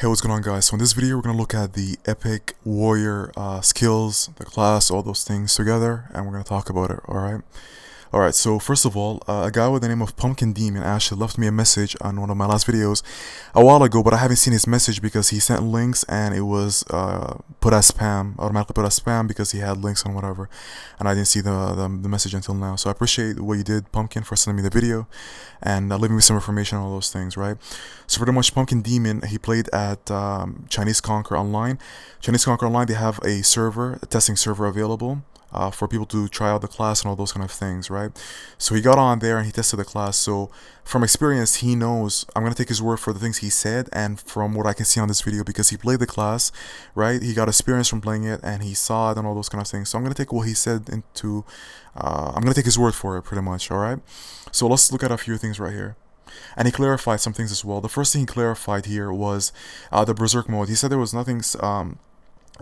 Hey, what's going on, guys? So in this video we're going to look at the epic warrior skills, the class, all those things together, and we're going to talk about it. Alright, so first of all, a guy with the name of Pumpkin Demon actually left me a message on one of my last videos a while ago, but I haven't seen his message because he sent links and it was put as spam, automatically put as spam because he had links on whatever, and I didn't see the message until now. So I appreciate what you did, Pumpkin, for sending me the video and leaving me some information on all those things, right? So pretty much Pumpkin Demon, he played at Chinese Conquer Online. Chinese Conquer Online, they have a server, a testing server available for people to try out the class and all those kind of things, right? So he got on there and he tested the class. So from experience, he knows. I'm gonna take his word for the things he said, and from what I can see on this video, because he played the class, right? He got experience from playing it and he saw it and all those kind of things. So I'm gonna take what he said into, I'm gonna take his word for it, pretty much. All right. So let's look at a few things right here. And he clarified some things as well. The first thing he clarified here was the Berserk mode. He said there was nothing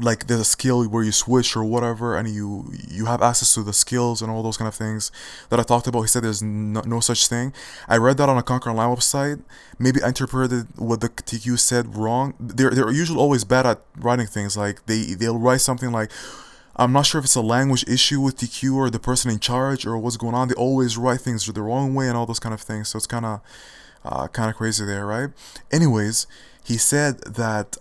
like there's a skill where you switch or whatever, and you have access to the skills and all those kind of things that I talked about. He said there's no such thing. I read that on a Conquer Online website. Maybe I interpreted what the TQ said wrong. They're usually always bad at writing things. Like they'll write something like, I'm not sure if it's a language issue with TQ or the person in charge or what's going on. They always write things the wrong way and all those kind of things. So it's kind of crazy there, right? Anyways, he said that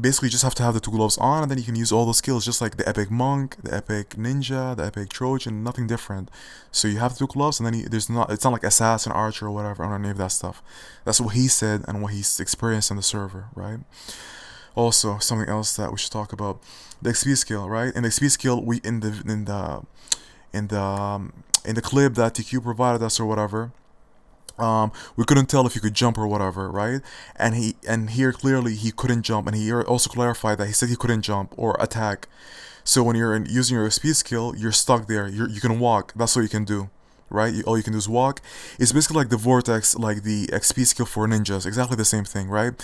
basically you just have to have the two gloves on, and then you can use all those skills, just like the epic monk, the epic ninja, the epic Trojan, nothing different. So you have the two gloves, and then it's not like assassin, archer, or whatever, or any of that stuff. That's what he said and what he's experienced in the server, right? Also, something else that we should talk about, the XP skill, right? And the XP skill, we in the clip that TQ provided us or whatever, we couldn't tell if he could jump or whatever, right? And here clearly he couldn't jump, and he also clarified that he said he couldn't jump or attack. So when you're using your XP skill, you're stuck there. You can walk. That's what you can do, right? All you can do is walk. It's basically like the Vortex, like the XP skill for ninjas. Exactly the same thing, right?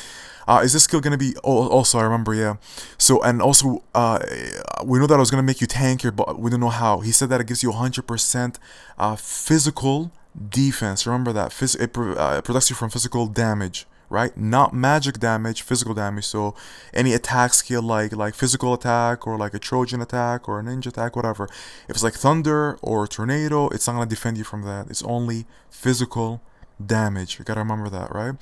Is this skill gonna be? Oh, also I remember, yeah. So and also, we know that it was gonna make you tankier, but we don't know how. He said that it gives you 100% physical defense. Remember that it protects you from physical damage, right? Not magic damage, physical damage. So any attack skill like physical attack or like a Trojan attack or a ninja attack, whatever, if it's like thunder or tornado, it's not gonna defend you from that. It's only physical damage. You gotta remember that, right?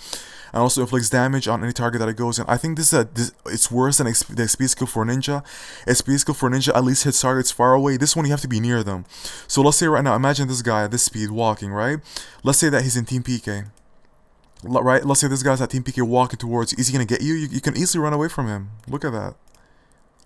And also inflicts damage on any target that it goes in. I think it's worse than the XP skill for ninja. XP skill for ninja at least hits targets far away. This one you have to be near them. So let's say right now, imagine this guy at this speed walking, right? Let's say that he's in Team PK, right? Let's say this guy's at Team PK walking towards you. Is he gonna get you? You can easily run away from him. Look at that.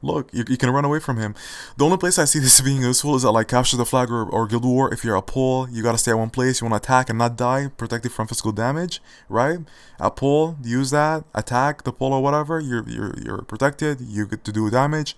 Look, you can run away from him. The only place I see this being useful is at like Capture the Flag or Guild War. If you're a pole, you gotta stay at one place. You wanna attack and not die, protected from physical damage, right? A pole, use that, attack the pole or whatever. You're protected. You get to do damage.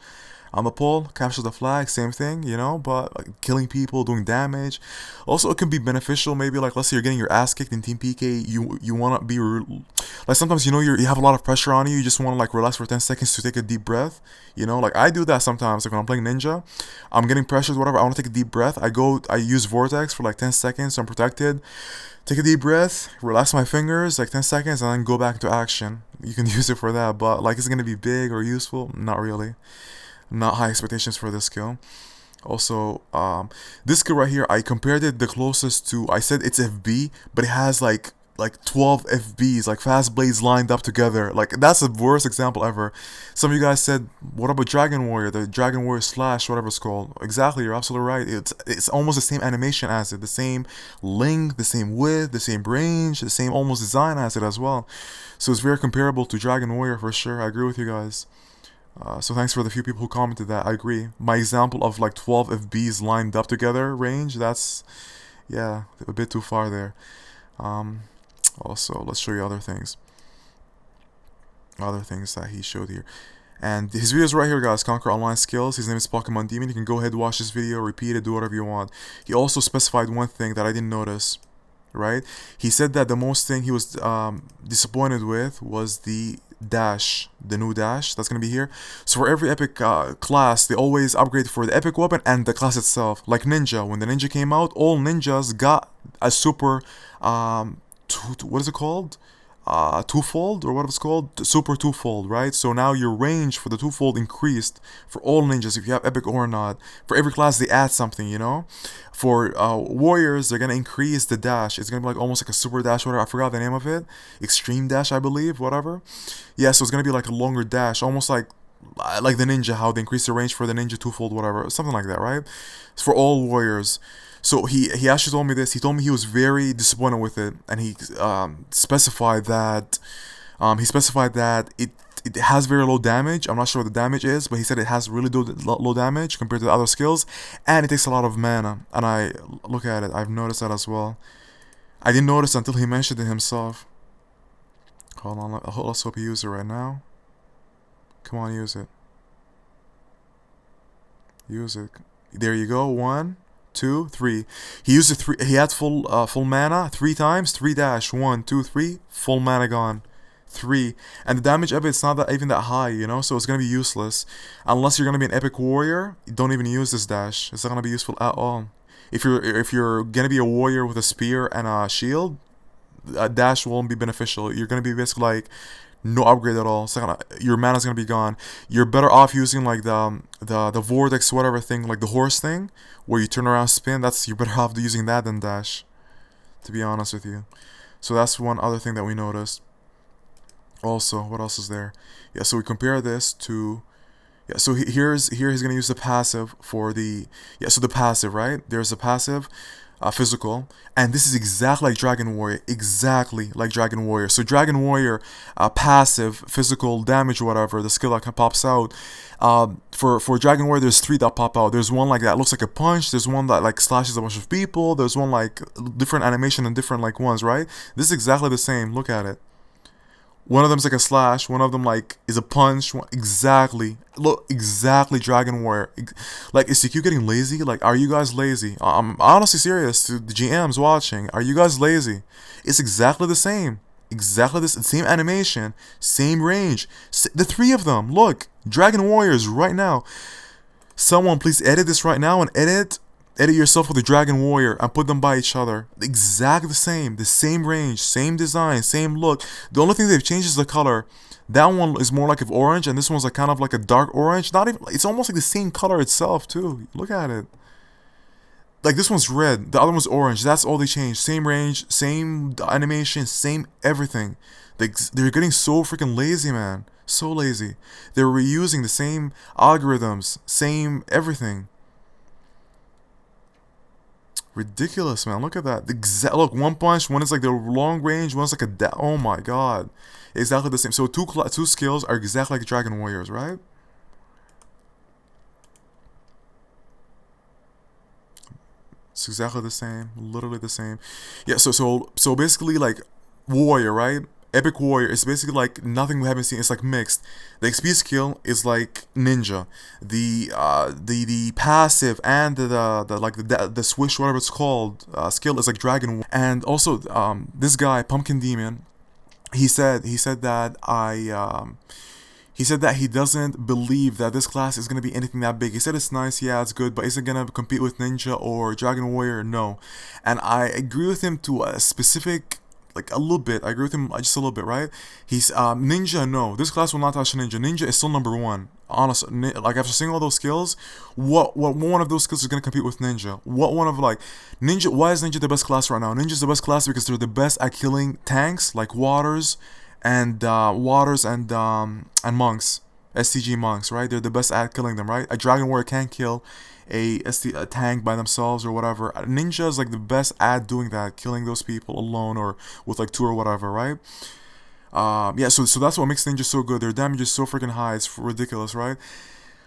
On the pole, capture the flag, same thing, you know, but like, killing people, doing damage. Also, it can be beneficial. Maybe like let's say you're getting your ass kicked in Team PK. You wanna be like sometimes you know you have a lot of pressure on you. You just wanna like relax for 10 seconds to take a deep breath. You know, like I do that sometimes. Like when I'm playing ninja, I'm getting pressured, whatever. I wanna take a deep breath. I use Vortex for like 10 seconds. So I'm protected. Take a deep breath, relax my fingers, like 10 seconds, and then go back into action. You can use it for that, but like, is it gonna be big or useful? Not really. Not high expectations for this skill. Also, this skill right here, I compared it the closest to, I said it's FB, but it has like 12 FBs, like fast blades lined up together. Like that's the worst example ever. Some of you guys said, what about Dragon Warrior, the Dragon Warrior Slash, whatever it's called. Exactly, you're absolutely right. It's almost the same animation as it, the same length, the same width, the same range, the same almost design as it as well. So it's very comparable to Dragon Warrior for sure. I agree with you guys. So thanks for the few people who commented that. I agree. My example of like 12 FBs lined up together range, that's, yeah, a bit too far there. Also, let's show you other things. Other things that he showed here. And his video's right here, guys. Conquer Online Skills. His name is Pokemon Demon. You can go ahead, watch this video, repeat it, do whatever you want. He also specified one thing that I didn't notice. Right? He said that the most thing he was disappointed with was the dash, the new dash that's gonna be here. So for every epic class, they always upgrade for the epic weapon and the class itself. Like ninja, when the ninja came out, all ninjas got a super what is it called? twofold, or what it's called, super twofold, right? So now your range for the twofold increased for all ninjas, if you have epic or not. For every class they add something, you know. For warriors, they're gonna increase the dash. It's gonna be like almost like a super dash, whatever. I forgot the name of it. Extreme dash, I believe, whatever. Yeah, so it's gonna be like a longer dash, almost like the ninja, how they increase the range for the ninja twofold, whatever, something like that, right? It's for all warriors. So he actually told me this. He told me he was very disappointed with it, and he specified that it has very low damage. I'm not sure what the damage is, but he said it has really low damage compared to the other skills, and it takes a lot of mana. And I look at it, I've noticed that as well. I didn't notice until he mentioned it himself. Hold on, let's hope he uses it right now. Come on, use it. Use it. There you go. 1, 2, 3. He used it three. He had full mana 3 times. 3 dash. 1, 2, 3. Full mana gone. 3. And the damage of it's not that even that high, you know. So it's gonna be useless unless you're gonna be an epic warrior. Don't even use this dash. It's not gonna be useful at all. If you're gonna be a warrior with a spear and a shield, a dash won't be beneficial. You're gonna be basically like no upgrade at all. So your mana's gonna be gone. You're better off using like the vortex whatever thing, like the horse thing, where you turn around spin. You're better off using that than dash, to be honest with you. So that's one other thing that we noticed. Also, what else is there? Yeah, so we compare this to so here he's gonna use the passive for the so the passive, right? There's a passive physical, and this is exactly like Dragon Warrior, exactly like Dragon Warrior. So Dragon Warrior, passive physical damage, whatever the skill that pops out. For Dragon Warrior, there's 3 that pop out. There's one like that looks like a punch. There's one that like slashes a bunch of people. There's one like different animation and different like ones, right? This is exactly the same. Look at it. One of them's like a slash. One of them like is a punch. Exactly. Look, exactly Dragon Warrior. Like, is CQ getting lazy? Like, are you guys lazy? I'm honestly serious to the GMs watching. Are you guys lazy? It's exactly the same. Exactly the same animation, same range. The 3 of them. Look, Dragon Warriors right now. Someone please edit this right now and edit yourself with the Dragon Warrior and put them by each other. Exactly the same range, same design, same look. The only thing they've changed is the color. That one is more like of orange, and this one's like kind of like a dark orange. Not even, it's almost like the same color itself too. Look at it. Like this one's red, the other one's orange. That's all they changed. Same range, same animation, same everything. They're getting so freaking lazy, man. So lazy. They're reusing the same algorithms, same everything. Ridiculous, man. Look at that. Look, one punch, one is like the long range, one's like oh my god. Exactly the same. So two skills are exactly like Dragon Warriors, right? It's exactly the same, literally the same. Yeah, so basically like warrior, right? Epic warrior is basically like nothing we haven't seen. It's like mixed. The XP skill is like ninja. The passive and the swish, whatever it's called, skill is like dragon. And also this guy Pumpkin Demon, he said that he said that he doesn't believe that this class is going to be anything that big. He said it's nice, yeah, it's good, but is it going to compete with Ninja or Dragon Warrior? No. And I agree with him to a specific, like a little bit. I agree with him just a little bit, right? He's Ninja, no. This class will not touch Ninja. Ninja is still number 1. Honestly, like after seeing all those skills, what one of those skills is going to compete with Ninja? What one of like Ninja? Why is Ninja the best class right now? Ninja's the best class because they're the best at killing tanks like Waters and monks, STG monks, right? They're the best at killing them, right? A Dragon Warrior can't kill a tank by themselves or whatever. Ninja is like the best at doing that, killing those people alone or with like 2 or whatever, right? Yeah, so that's what makes Ninja so good. Their damage is so freaking high, it's ridiculous, right?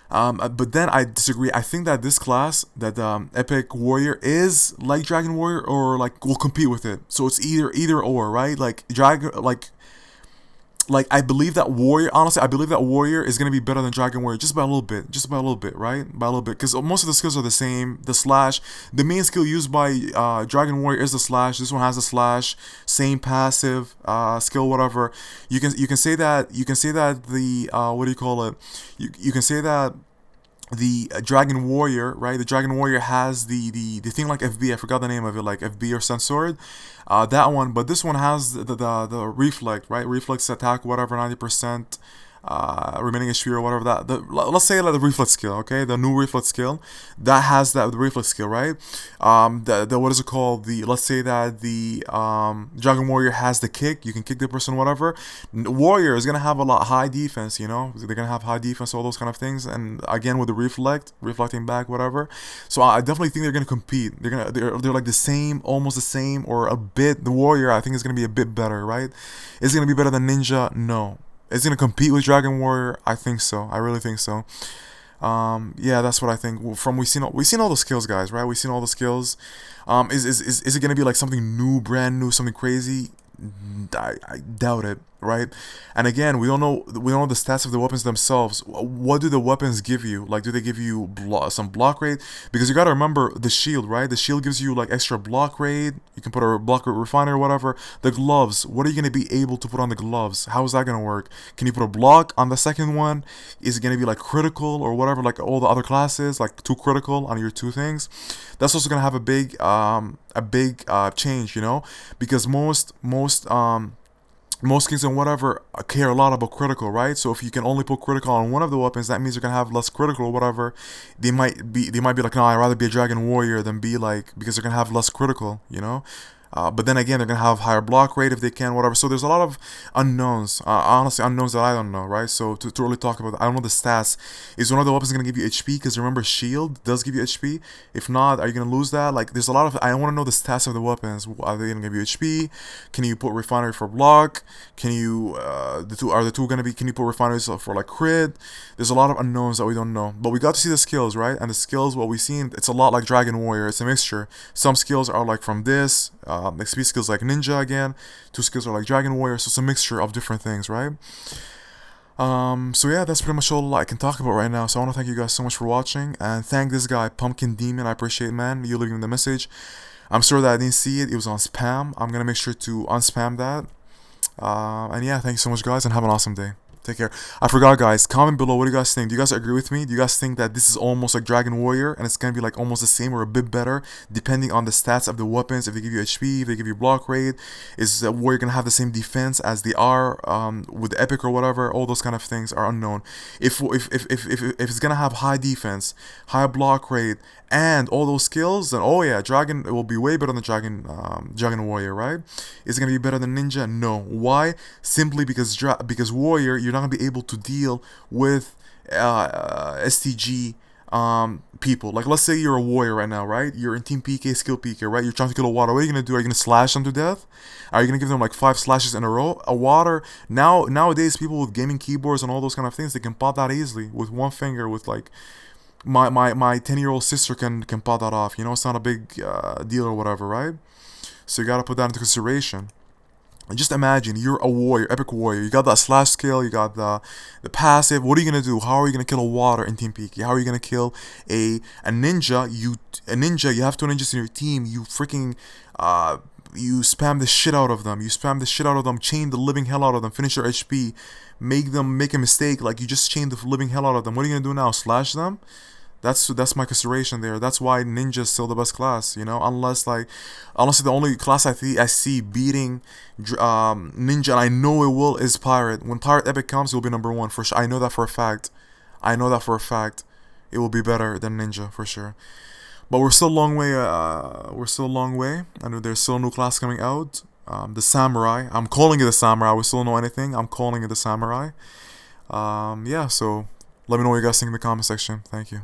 But then I disagree. I think that this class, that Epic Warrior, is like Dragon Warrior or like will compete with it. So it's either or, right? Like Dragon, like I believe that Warrior, honestly, I believe that Warrior is going to be better than Dragon Warrior just by a little bit, right? By a little bit, because most of the skills are the same. The slash, the main skill used by Dragon Warrior is the slash. This one has the slash, same passive skill, whatever. You can say that the what do you call it? You can say that the Dragon Warrior, right? The Dragon Warrior has the thing like FB. I forgot the name of it, like FB or Censored. That one, but this one has the reflect, right? Reflex attack, whatever, 90%. Remaining HP or whatever that let's say like the reflex skill, okay, the new reflex skill that has that the reflex skill, right? The what is it called, the let's say that the Dragon Warrior has the kick, you can kick the person, whatever. Warrior is gonna have a lot high defense, you know, they're gonna have high defense, all those kind of things, and again with the reflecting back, whatever. So I definitely think they're gonna compete. They're like the same, almost the same, or a bit. The Warrior I think is gonna be a bit better, right? Is it gonna be better than Ninja? No. Is it gonna compete with Dragon Warrior? I think so. I really think so. Yeah, that's what I think. From we seen all the skills, guys, right? We've seen all the skills. Is it gonna be like something new, brand new, something crazy? I doubt it, right? And again, we don't know the stats of the weapons themselves. What do the weapons give you? Like, do they give you some block rate? Because you gotta remember the shield, right? The shield gives you like extra block rate. You can put a block rate refiner or whatever. The gloves, what are you gonna be able to put on the gloves? How is that gonna work? Can you put a block on the second one? Is it gonna be like critical or whatever, like all the other classes, like 2 critical on your 2 things? That's also gonna have a big change, you know, because most kings and whatever care a lot about critical, right? So if you can only put critical on one of the weapons, that means you're gonna have less critical or whatever. They might be like, no, I'd rather be a Dragon Warrior than be like, because they're gonna have less critical, you know. But then again, they're gonna have higher block rate if they can, whatever. So there's a lot of unknowns, honestly, unknowns that I don't know, right? So to really talk about, I don't know the stats. Is one of the weapons gonna give you HP? Because remember, shield does give you HP. If not, are you gonna lose that? Like, there's a lot of, I want to know the stats of the weapons. Are they gonna give you HP? Can you put refinery for block? Can you the two gonna be? Can you put refineries for like crit? There's a lot of unknowns that we don't know. But we got to see the skills, right? And the skills, what we've seen, it's a lot like Dragon Warrior. It's a mixture. Some skills are like from this. XP skills like Ninja again. 2 skills are like Dragon Warrior. So it's a mixture of different things, right? So yeah, that's pretty much all I can talk about right now. So I want to thank you guys so much for watching, and thank this guy Pumpkin Demon. I appreciate it, man, you leaving the message. I'm sorry that I didn't see it. It was on spam. I'm gonna make sure to unspam that. And yeah, thank you so much, guys, and have an awesome day. Take care. I forgot, guys. Comment below. What do you guys think? Do you guys agree with me? Do you guys think that this is almost like Dragon Warrior and it's gonna be like almost the same or a bit better, depending on the stats of the weapons? If they give you HP, if they give you block rate, is the Warrior gonna have the same defense as the R with the Epic or whatever? All those kind of things are unknown. If it's gonna have high defense, high block rate, and all those skills, then oh yeah, Dragon, it will be way better than Dragon Warrior, right? Is it gonna be better than Ninja? No. Why? Simply because Warrior, you're not gonna be able to deal with STG people. Like, let's say you're a Warrior right now, right? You're in Team PK, skill PK, right? You're trying to kill a Water. What are you gonna do? Are you gonna slash them to death? Are you gonna give them like 5 slashes in a row? A Water, nowadays people with gaming keyboards and all those kind of things, they can pop that easily with one finger. With like my 10-year-old sister can pop that off. You know, it's not a big deal or whatever, right? So you gotta put that into consideration. And just imagine you're a warrior, epic warrior. You got that slash skill, you got the passive. What are you gonna do? How are you gonna kill a Water in Team PK? How are you gonna kill a ninja? You have 2 ninjas in your team. You freaking you spam the shit out of them. Chain the living hell out of them. Finish their HP. Make them make a mistake. Like, you just chain the living hell out of them. What are you gonna do now? Slash them? That's my consideration there. That's why Ninja is still the best class, you know. Honestly, the only class I see beating Ninja, and I know it will, is Pirate. When Pirate Epic comes, it will be number 1 for sure. I know that for a fact. It will be better than Ninja for sure. But we're still a long way. I know there's still a new class coming out. The Samurai. I'm calling it the Samurai. We still don't know anything. I'm calling it the Samurai. Yeah. So let me know what you guys think in the comment section. Thank you.